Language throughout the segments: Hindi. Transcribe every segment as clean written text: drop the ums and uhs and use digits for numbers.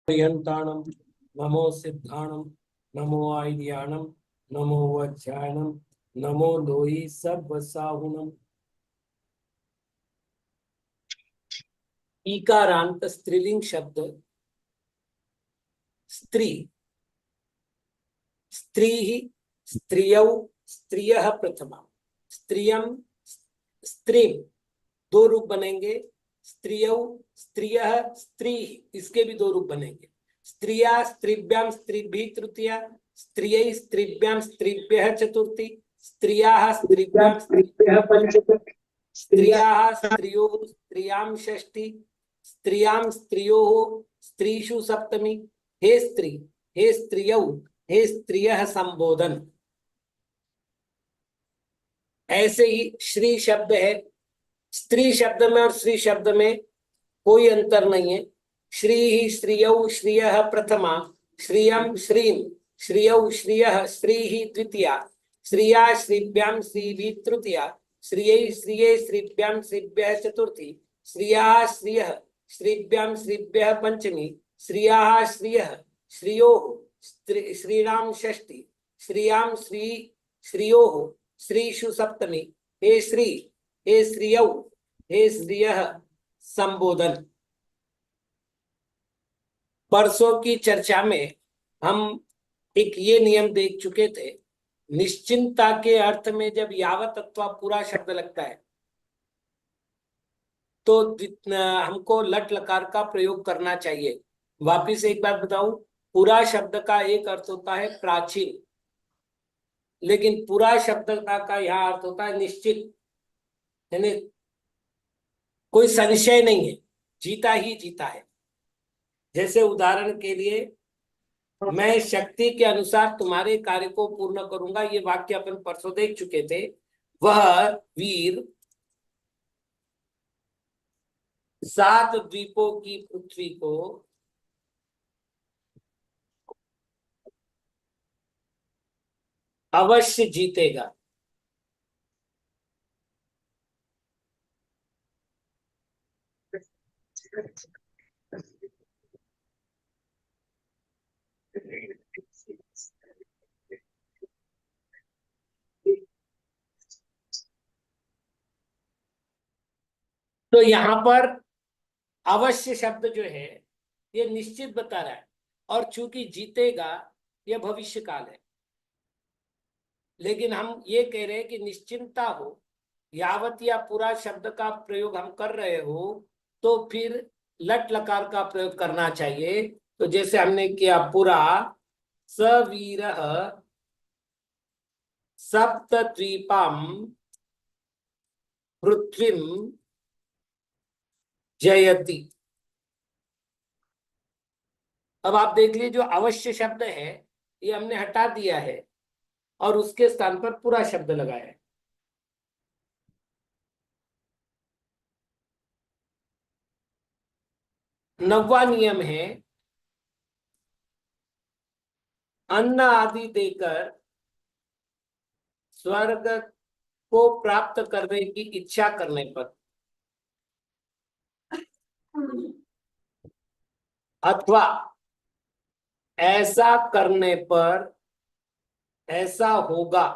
पर्यंताणं नमो सिद्धाणं नमो आयर्याणं नमो वज्रायणं नमो लोहि सर्वसाहुणम्। ईकारांत स्त्रीलिंग शब्द स्त्री, स्त्री, स्त्रियौ, स्त्रियः प्रथमा, स्त्रियम, स्त्री, दो रूप बनेंगे। स्त्रियौ, स्त्रियः, स्त्री, इसके भी दो रूप बनेंगे। स्त्रिया स्त्रीभ्याम स्त्रीभिः तृतीया, स्त्रियै स्त्रीभ्याम स्त्रीभ्यः चतुर्थी, स्त्रियाः स्त्रीभ्याम स्त्रीभ्यः पंचमी, स्त्रियाः स्त्रियोः स्त्रियां षष्ठी, स्त्रियां स्त्रियोः स्त्रीषु सप्तमी। हे स्त्री, हे स्त्रियौ, हे स्त्रियः संबोधन। ऐसे ही श्री शब्द है। स्त्री शब्द में और श्री शब्द में कोई अंतर नहीं है। श्री ही स्त्रियौ श्रियः प्रथमा, श्रियम श्रीम, श्रियौ श्रियः श्री ही द्वितीया, श्रिया श्रीभ्याम श्रीभिः तृतीया, श्रियै श्रिये श्रीभ्याम श्रीभ्यः चतुर्थी, श्रिया श्रियः श्रीभ्याम श्रीभ्यः पंचमी, श्रिया श्रियः श्रियोः श्रीणाम षष्ठी, श्रियाम श्री श्रियोः श्रीषु सप्तमी। हे श्री, हे श्रियौ, हे श्रियः संबोधन। परसों की चर्चा में हम एक ये नियम देख चुके थे, निश्चिंता के अर्थ में जब यावत अथवा पूरा शब्द लगता है तो हमको लट लकार का प्रयोग करना चाहिए। वापिस एक बात बताऊं, पूरा शब्द का एक अर्थ होता है प्राचीन, लेकिन पूरा शब्द का यहाँ अर्थ होता है निश्चित, यानी कोई संशय नहीं है, जीता ही जीता है। जैसे उदाहरण के लिए, मैं शक्ति के अनुसार तुम्हारे कार्य को पूर्ण करूंगा, ये वाक्य अपन परसों देख चुके थे। वह वीर 7 द्वीपों की पृथ्वी को अवश्य जीतेगा। तो यहां पर अवश्य शब्द जो है ये निश्चित बता रहा है, और चूंकि जीतेगा यह भविष्य काल है। लेकिन हम ये कह रहे हैं कि निश्चिंता हो, यावत या पूरा शब्द का प्रयोग हम कर रहे हो तो फिर लट लकार का प्रयोग करना चाहिए। तो जैसे हमने किया, पुरा सवीरः सप्तद्वीपां पृथ्वीं जयति। अब आप देख लीजिए, जो अवश्य शब्द है ये हमने हटा दिया है और उसके स्थान पर पूरा शब्द लगाया है। नौवां नियम है, अन्न आदि देकर स्वर्ग को प्राप्त करने की इच्छा करने पर अथवा ऐसा करने पर ऐसा होगा,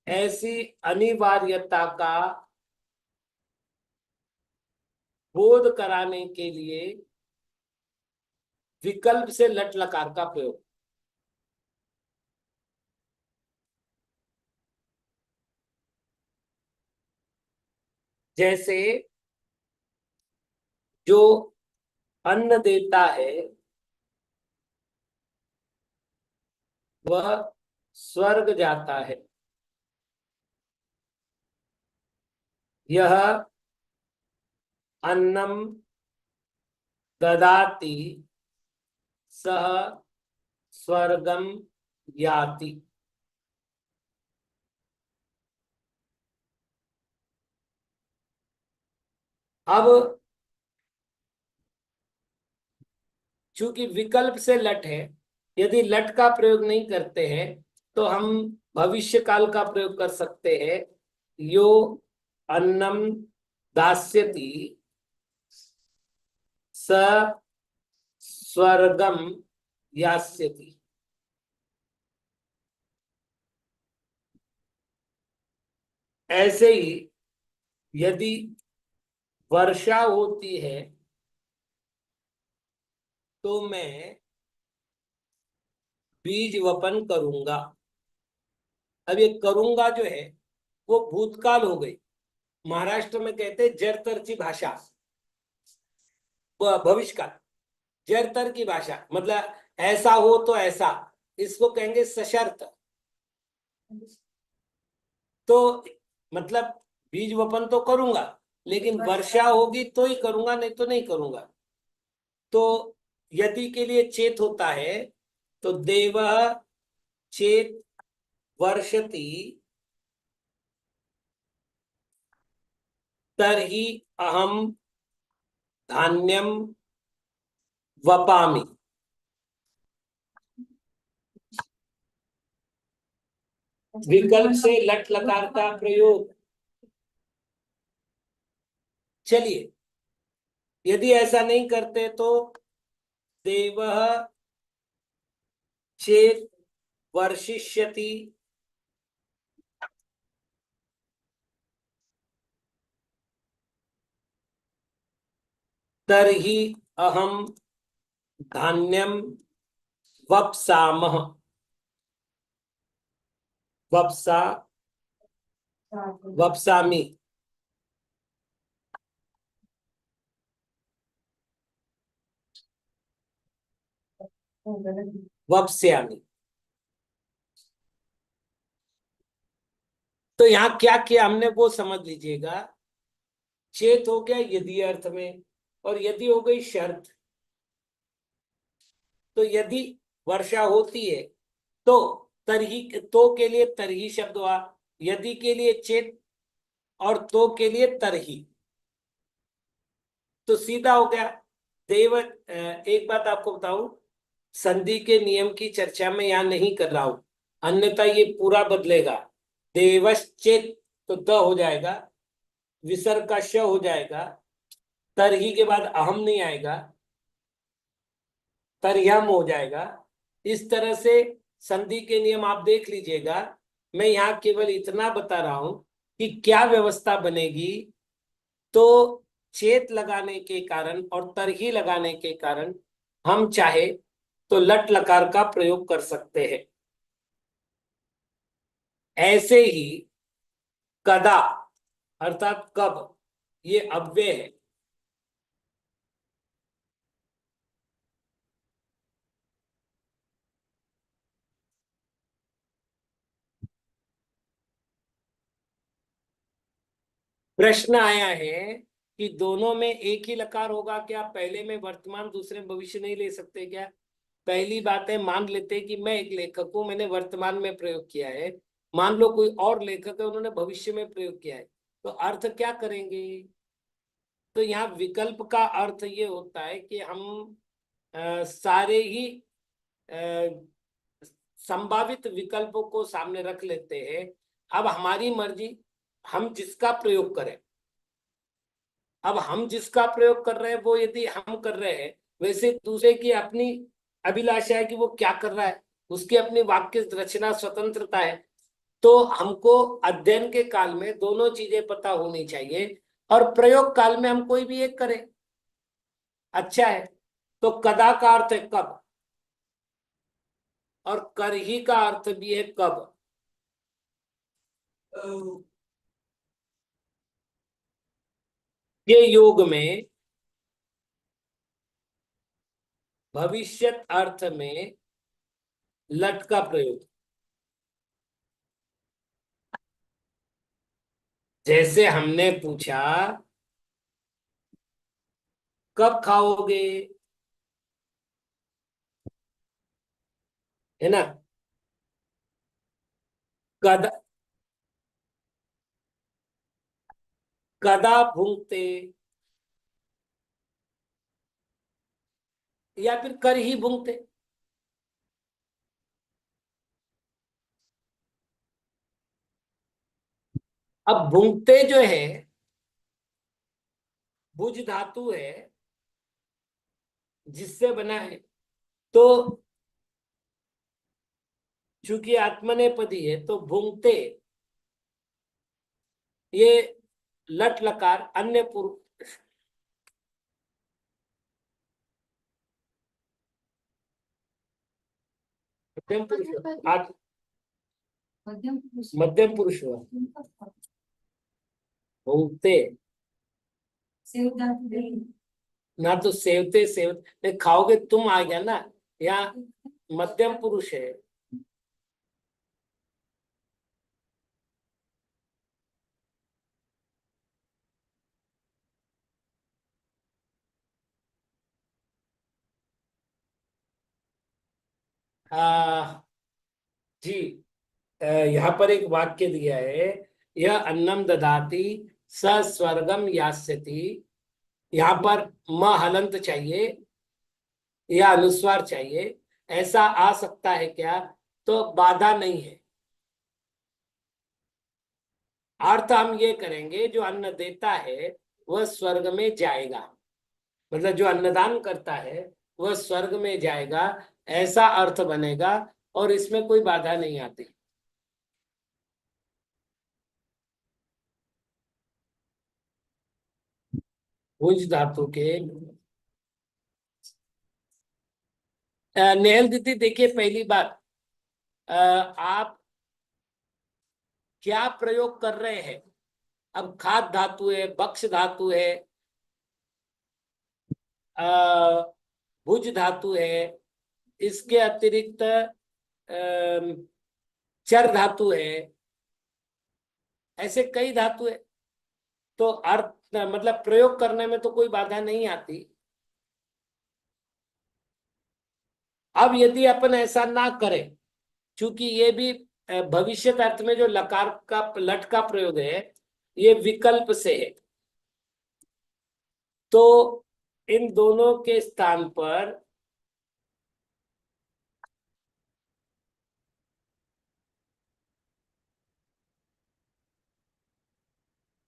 ऐसी अनिवार्यता का बोध कराने के लिए विकल्प से लट लकार का प्रयोग। जैसे जो अन्न देता है वह स्वर्ग जाता है, यह अन्नम ददाति सह स्वर्गम याति। अब चूंकि विकल्प से लट है, यदि लट का प्रयोग नहीं करते हैं तो हम भविष्य काल का प्रयोग कर सकते हैं। यो अन्नम दास्यति स स्वर्गम यास्यति। ऐसे ही यदि वर्षा होती है तो मैं बीज वपन करूंगा। अब ये करूंगा जो है वो भूतकाल हो गई। महाराष्ट्र में कहते हैं जरतरची भाषा, भविष्य काल। जरतर की भाषा मतलब ऐसा हो तो ऐसा, इसको कहेंगे सशर्त। तो मतलब बीज वपन तो करूंगा, लेकिन वर्षा होगी तो ही करूंगा, नहीं तो नहीं करूंगा। तो यदि के लिए चेत होता है तो देव चेत वर्षति तर्हि अहम धान्यम वपामि। विकल्प से लट लकार का प्रयोग। चलिए, यदि ऐसा नहीं करते तो देव चेत वर्षिष्यति तर्हि अहम धान्यम वप्सामः। वप्सा वप्सामि। वप्स्यामि। तो यहाँ क्या किया हमने वो समझ लीजिएगा। चेत हो गया यदि अर्थ में, और यदि हो गई शर्त। तो यदि वर्षा होती है तो तरही, तो के लिए तरही शब्द हुआ, यदि के लिए चेत, और तो के लिए तरही। तो सीधा हो गया। देव एक बात आपको बताऊं, संधि के नियम की चर्चा में यहां नहीं कर रहा हूं, अन्यथा ये पूरा बदलेगा। देवश्चेत तो द हो जाएगा, विसर्ग का श हो जाएगा, तरही के बाद अहम नहीं आएगा, तरयम हो जाएगा। इस तरह से संधि के नियम आप देख लीजिएगा। मैं यहाँ केवल इतना बता रहा हूं कि क्या व्यवस्था बनेगी। तो चेत लगाने के कारण और तरही लगाने के कारण हम चाहे तो लट लकार का प्रयोग कर सकते हैं। ऐसे ही कदा अर्थात कब, ये अव्यय है। प्रश्न आया है कि दोनों में एक ही लकार होगा क्या, पहले में वर्तमान दूसरे में भविष्य नहीं ले सकते क्या। पहली बात है, मान लेते हैं कि मैं एक लेखक हूं, मैंने वर्तमान में प्रयोग किया है। मान लो कोई और लेखक है, उन्होंने भविष्य में प्रयोग किया है, तो अर्थ क्या करेंगे। तो यहाँ विकल्प का अर्थ ये होता है कि हम सारे ही अ, संभावित विकल्पों को सामने रख लेते हैं। अब हमारी मर्जी, हम जिसका प्रयोग करें। अब हम जिसका प्रयोग कर रहे हैं वो यदि हम कर रहे हैं, वैसे दूसरे की अपनी अभिलाषा है कि वो क्या कर रहा है, उसकी अपनी वाक्य रचना स्वतंत्रता है। तो हमको अध्ययन के काल में दोनों चीजें पता होनी चाहिए, और प्रयोग काल में हम कोई भी एक करें, अच्छा है। तो कदा का अर्थ है कब, और करही का अर्थ भी है कब। ये योग में भविष्यत अर्थ में लट का प्रयोग। जैसे हमने पूछा कब खाओगे, है ना। कदा, कदा भूंगते, या फिर कर ही भूंगते। अब भूंगते जो है भुज धातु है, जिससे बना है। तो चूंकि आत्मनेपदी है तो भुंगते, ये लट लकार अन्य पुरुष, मध्यम पुरुष हुआ। मध्यम पुरुष हुआ। भुंगते ना, तो सेवते सेवते खाओगे तुम आ गया ना, यहाँ मध्यम पुरुष है। जी, यहाँ पर एक वाक्य दिया है, यह अन्नम ददाति स स्वर्गम यास्यति। यहाँ पर म हलंत चाहिए या अनुस्वार चाहिए, ऐसा आ सकता है क्या? तो बाधा नहीं है। अर्थ हम ये करेंगे, जो अन्न देता है वह स्वर्ग में जाएगा, मतलब जो अन्नदान करता है वह स्वर्ग में जाएगा, ऐसा अर्थ बनेगा, और इसमें कोई बाधा नहीं आती। भुज धातु के नेहल दीदी, देखिए पहली बात, आप क्या प्रयोग कर रहे हैं? अब खाद धातु है, बक्ष धातु है, अ, भुज धातु है, इसके अतिरिक्त चर धातु है, ऐसे कई धातु है। तो अर्थ मतलब प्रयोग करने में तो कोई बाधा नहीं आती। अब यदि अपन ऐसा ना करें, क्योंकि ये भी भविष्य अर्थ में जो लकार का लट का प्रयोग है, ये विकल्प से है, तो इन दोनों के स्थान पर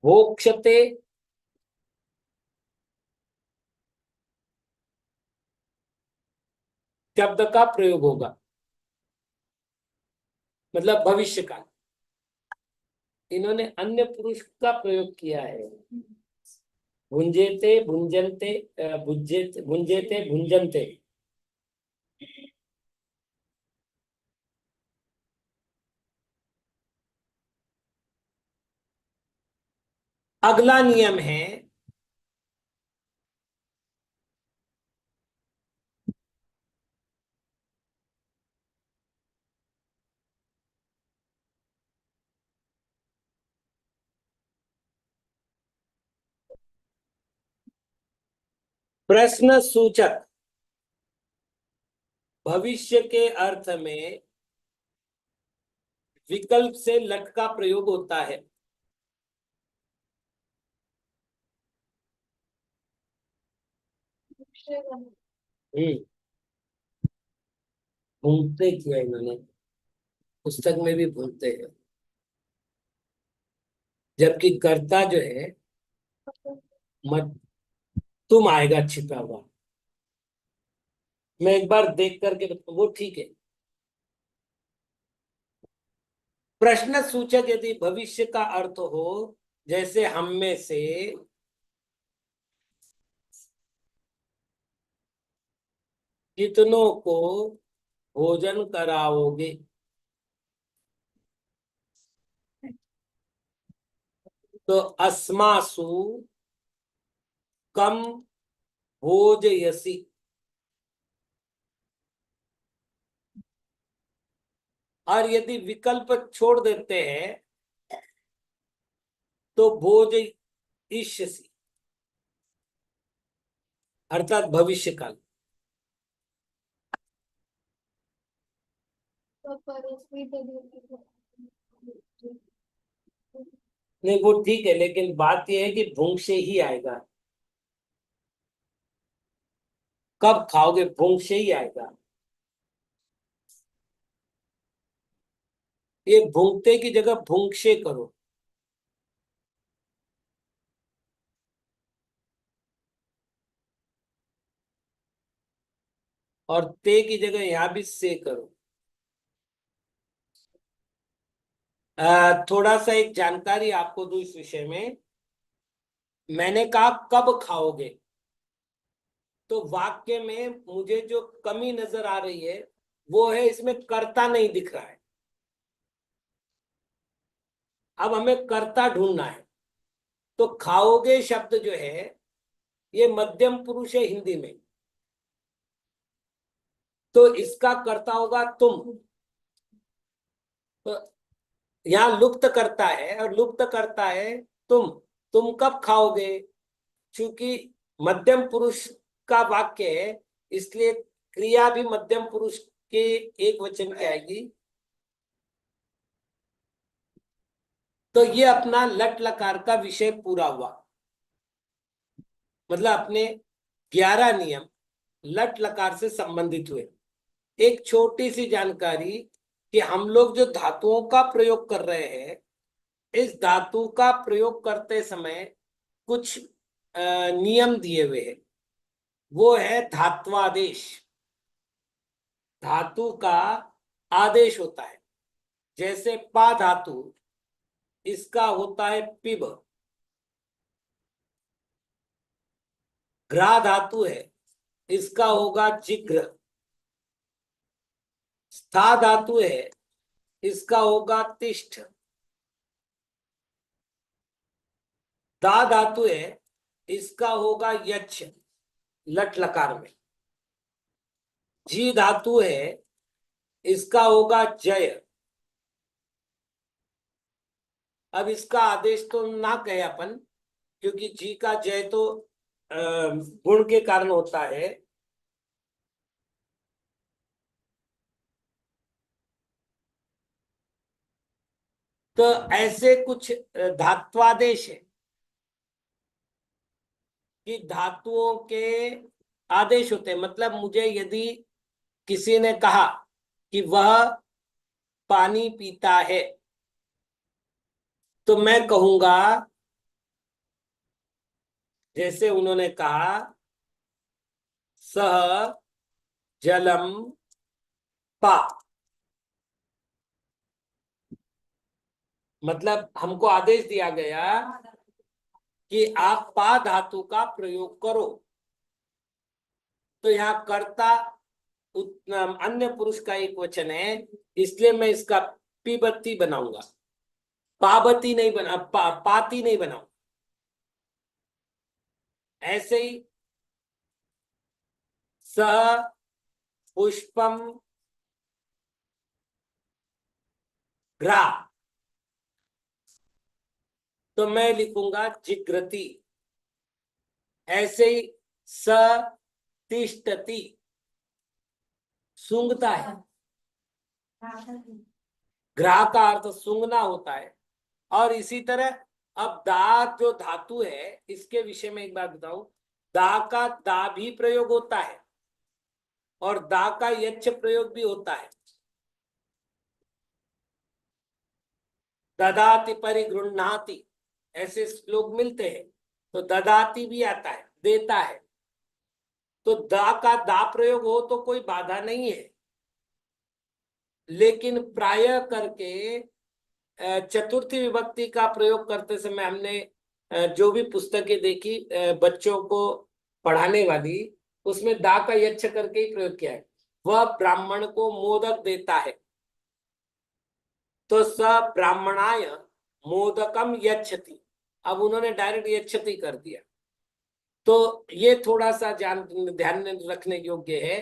भोक्ष्यते शब्द का प्रयोग होगा, मतलब भविष्य का। इन्होंने अन्य पुरुष का प्रयोग किया है। भुंजेते भुंजनते, भुंजेते भुंजेते भुंजनते। अगला नियम है, प्रश्न सूचक भविष्य के अर्थ में विकल्प से लट का प्रयोग होता है। हम्म, भूलते किया इन्होंने, पुस्तक में भी भूलते हैं, जबकि कर्ता जो है मत तुम आएगा छिपा हुआ। मैं एक बार देख करके वो ठीक है। प्रश्न सूचक यदि भविष्य का अर्थ हो, जैसे हम में से कितनों को भोजन कराओगे, तो अस्मासु कम भोजयसी। और यदि विकल्प छोड़ देते हैं तो भोज इष्यसि, अर्थात भविष्य काल। नहीं वो ठीक है, लेकिन बात यह है कि भूख से ही आएगा। कब खाओगे, भूख से ही आएगा। ये भूखते की जगह भूख से करो। और ते की जगह यहां भी से करो। थोड़ा सा एक जानकारी आपको दूं इस विषय में। मैंने कहा कब खाओगे, तो वाक्य में मुझे जो कमी नजर आ रही है वो है इसमें कर्ता नहीं दिख रहा है। अब हमें कर्ता ढूंढना है। तो खाओगे शब्द जो है ये मध्यम पुरुष है हिंदी में, तो इसका कर्ता होगा तुम। तो यहाँ लुप्त करता है और लुप्त करता है तुम कब खाओगे। चूंकि मध्यम पुरुष का वाक्य है इसलिए क्रिया भी मध्यम पुरुष के एक वचन की आएगी। तो ये अपना लट लकार का विषय पूरा हुआ। मतलब अपने 11 नियम लट लकार से संबंधित हुए। एक छोटी सी जानकारी कि हम लोग जो धातुओं का प्रयोग कर रहे हैं, इस धातु का प्रयोग करते समय कुछ नियम दिए हुए हैं। वो है धात्वादेश। धातु का आदेश होता है। जैसे पा धातु, इसका होता है पिब। ग्रा धातु है, इसका होगा जिग्र। स्था धातु है, इसका होगा तिष्ठ। दा धातु है, इसका होगा यच्छ लट लकार में। जी धातु है, इसका होगा जय। अब इसका आदेश तो ना कहे अपन, क्योंकि जी का जय तो गुण के कारण होता है। तो ऐसे कुछ धात्वादेश है कि धातुओं के आदेश होते हैं। मतलब मुझे यदि किसी ने कहा कि वह पानी पीता है, तो मैं कहूंगा, जैसे उन्होंने कहा सह जलम पा। मतलब हमको आदेश दिया गया कि आप पा धातु का प्रयोग करो। तो यहाँ कर्ता अन्य पुरुष का एक वचन है, इसलिए मैं इसका पीबत्ती बनाऊंगा, पाबती नहीं बना, पाती नहीं बनाऊंगा। ऐसे ही सह पुष्पम ग्रा, तो मैं लिखूंगा जिग्रति। ऐसे ही स तिष्ठति, सूंघता है। ग्राह का अर्थ सूंघना होता है। और इसी तरह अब दा जो धातु है, इसके विषय में एक बात बताऊं। दा का दा भी प्रयोग होता है और दा का यच्छ प्रयोग भी होता है। ददाति परिगृह्णाति ऐसे श्लोक मिलते हैं। तो ददाति भी आता है, देता है। तो दा का दा प्रयोग हो तो कोई बाधा नहीं है। लेकिन प्राय करके चतुर्थी विभक्ति का प्रयोग करते समय हमने जो भी पुस्तकें देखी बच्चों को पढ़ाने वाली, उसमें दा का यच्छ करके ही प्रयोग किया है। वह ब्राह्मण को मोदक देता है, तो स ब्राह्मणाय मोदकम यच्छति। अब उन्होंने डायरेक्ट यच्छति कर दिया। तो ये थोड़ा सा ध्यान रखने योग्य है।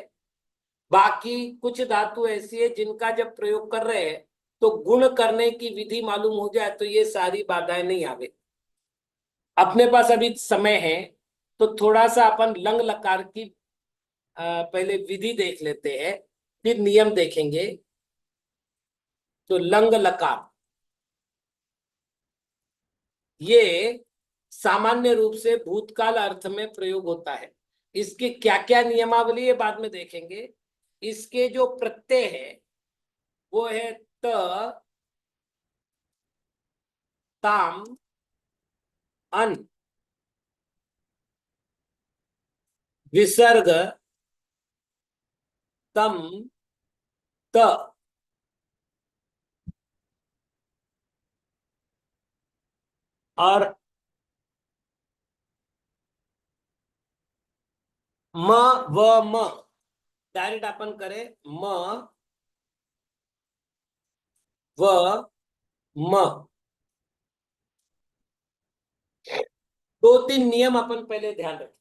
बाकी कुछ धातु ऐसी है जिनका जब प्रयोग कर रहे हैं तो गुण करने की विधि मालूम हो जाए तो ये सारी बाधाएं नहीं आवे। अपने पास अभी समय है तो थोड़ा सा अपन लंग लकार की पहले विधि देख लेते हैं, फिर नियम देखेंगे। तो लंग लकार ये सामान्य रूप से भूतकाल अर्थ में प्रयोग होता है। इसके क्या क्या नियमावली है बाद में देखेंगे। इसके जो प्रत्यय है वो है त, ताम, अन, विसर्ग, तम त और म व म डायरेक्ट अपन करें म व म। दो तीन नियम अपन पहले ध्यान रखें।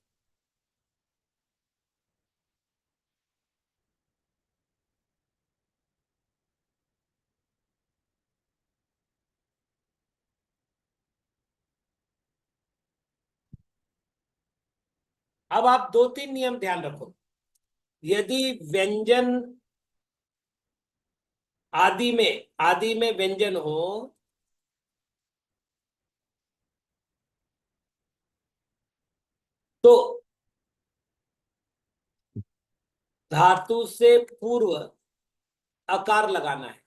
अब आप दो तीन नियम ध्यान रखो। यदि व्यंजन आदि में व्यंजन हो तो धातु से पूर्व आकार लगाना है।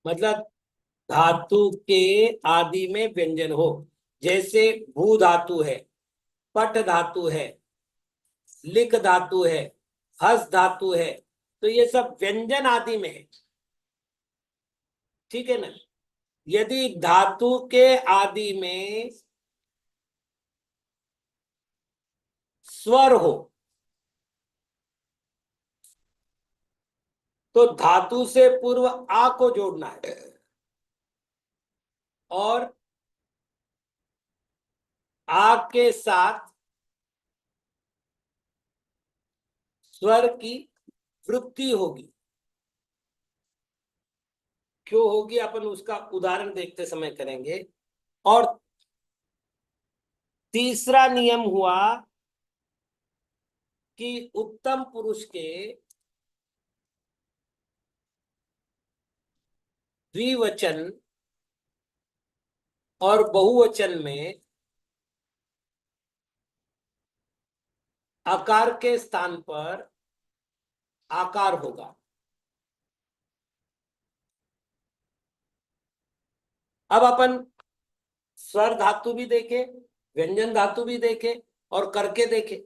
मतलब धातु के आदि में व्यंजन हो, जैसे भू धातु है, पट धातु है, लिक धातु है, हस धातु है, तो ये सब व्यंजन आदि में है। ठीक है ना। यदि धातु के आदि में स्वर हो तो धातु से पूर्व आ को जोड़ना है और आ के साथ स्वर की वृद्धि होगी। क्यों होगी अपन उसका उदाहरण देखते समय करेंगे। और तीसरा नियम हुआ कि उत्तम पुरुष के द्विवचन और बहुवचन में आकार के स्थान पर आकार होगा। अब अपन स्वर धातु भी देखे, व्यंजन धातु भी देखे और करके देखे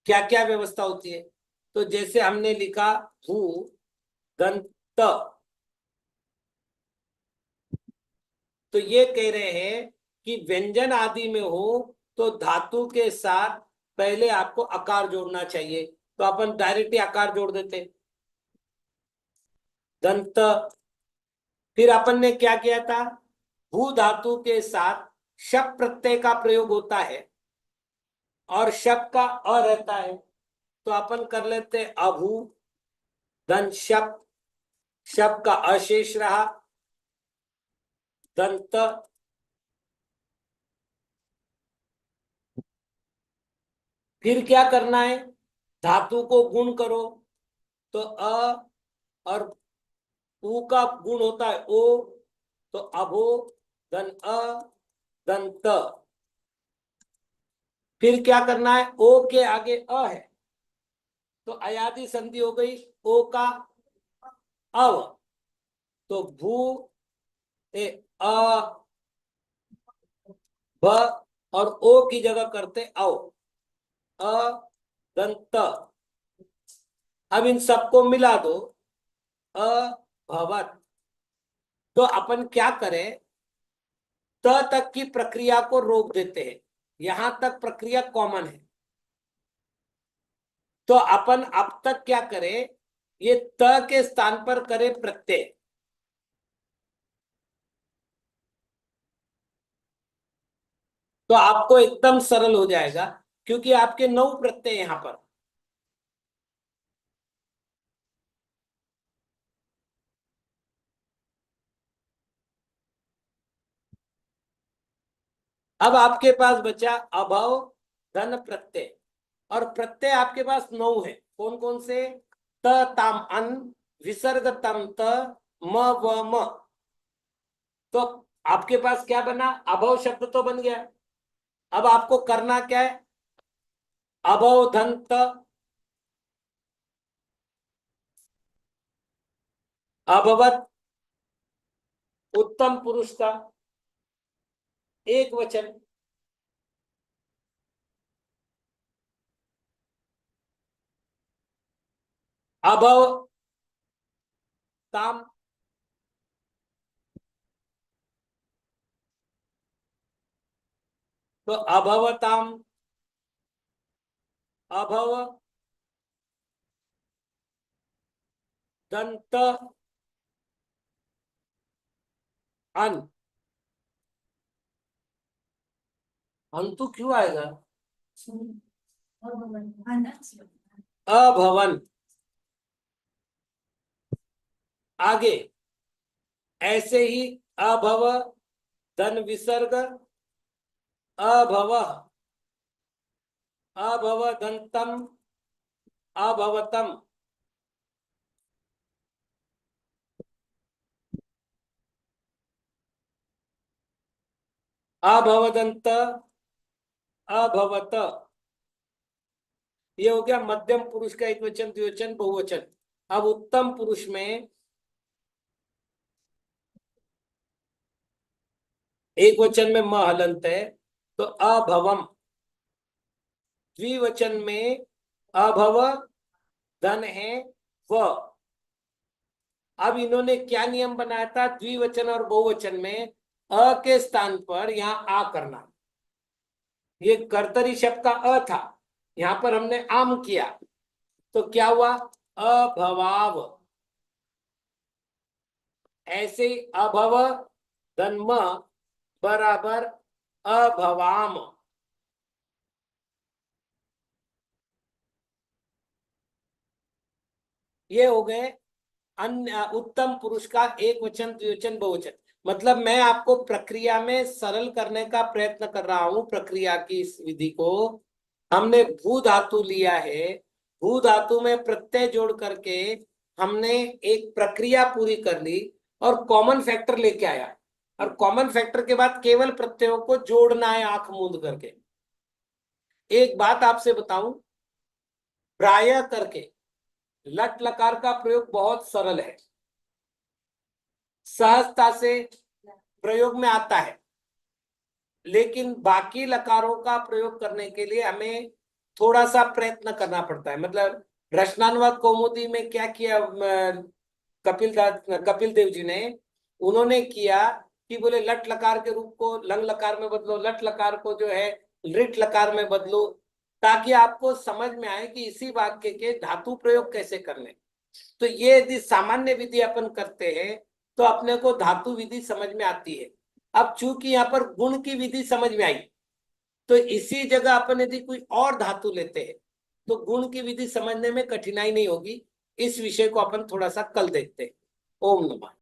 क्या क्या व्यवस्था होती है। तो जैसे हमने लिखा भू दंत, तो ये कह रहे हैं कि व्यंजन आदि में हो तो धातु के साथ पहले आपको आकार जोड़ना चाहिए। तो अपन डायरेक्ट ही आकार जोड़ देते दंत। फिर अपन ने क्या किया था, भू धातु के साथ शप प्रत्यय का प्रयोग होता है और शप का अ रहता है, तो अपन कर लेते अभू धन शप, शप का अशेष रहा दंत। फिर क्या करना है, धातु को गुण करो तो अ और उ का गुण होता है ओ, तो अभो धन अ दंत। फिर क्या करना है, ओ के आगे अ है तो अयादि संधि हो गई ओ का अव, तो भू ए अ भ और ओ की जगह करते औ अ दंत। अब इन सबको मिला दो अभवत। तो अपन क्या करें, त तक की प्रक्रिया को रोक देते हैं, यहां तक प्रक्रिया कॉमन है। तो अपन अब तक क्या करें, ये त के स्थान पर करें प्रत्यय, तो आपको एकदम सरल हो जाएगा क्योंकि आपके 9 प्रत्यय यहां पर। अब आपके पास बचा अभव धन प्रत्यय, और प्रत्यय आपके पास 9 है। कौन कौन से, त ताम अन विसर्ग तम त म व म। तो आपके पास क्या बना, अभव शब्द तो बन गया। अब आपको करना क्या है, अभव धन त, अभवत उत्तम पुरुष का एक वचन, अभव ताम, तो अभवताम, अभव दंत अन, अंतु क्यों आएगा? अभवन, आगे ऐसे ही अभव धन विसर्ग, अभव, अभव दंतम, अभवतम, अभवदंत, अभवत। ये हो गया मध्यम पुरुष का एक वचन, द्विवचन, बहुवचन। अब उत्तम पुरुष में एक वचन में म हलंत है, तो अभवम, द्विवचन में अभव धन है व। अब इन्होंने क्या नियम बनाया था, द्विवचन और बहुवचन में अ के स्थान पर यहां आ करना। ये कर्तरी शब्द का अ था, यहां पर हमने आम किया, तो क्या हुआ, अभवाव। ऐसे ही अभव धन्म बराबर अभवाम। ये हो गए अन्य उत्तम पुरुष का एक वचन, द्विवचन, बहुवचन। मतलब मैं आपको प्रक्रिया में सरल करने का प्रयत्न कर रहा हूं। प्रक्रिया की इस विधि को हमने भू धातु लिया है, भू धातु में प्रत्यय जोड़ करके हमने एक प्रक्रिया पूरी कर ली और कॉमन फैक्टर लेके आया। और कॉमन फैक्टर के बाद केवल प्रत्ययों को जोड़ना है आंख मूंद करके। एक बात आपसे बताऊं, प्राय करके लट लकार का प्रयोग बहुत सरल है, सहजता से प्रयोग में आता है, लेकिन बाकी लकारों का प्रयोग करने के लिए हमें थोड़ा सा प्रयत्न करना पड़ता है। मतलब रचनानुवाद कौमुदी में क्या किया कपिल देव जी ने, उन्होंने किया कि बोले लट लकार के रूप को लंग लकार में बदलो, लट लकार को जो है लिट लकार में बदलो, ताकि आपको समझ में आए कि इसी वाक्य के धातु प्रयोग कैसे करने। तो ये यदि सामान्य विधि अपन करते हैं तो अपने को धातु विधि समझ में आती है। अब चूंकि यहाँ पर गुण की विधि समझ में आई, तो इसी जगह अपन यदि कोई और धातु लेते हैं तो गुण की विधि समझने में कठिनाई नहीं होगी। इस विषय को अपन थोड़ा सा कल देखते हैं। ओम नमः।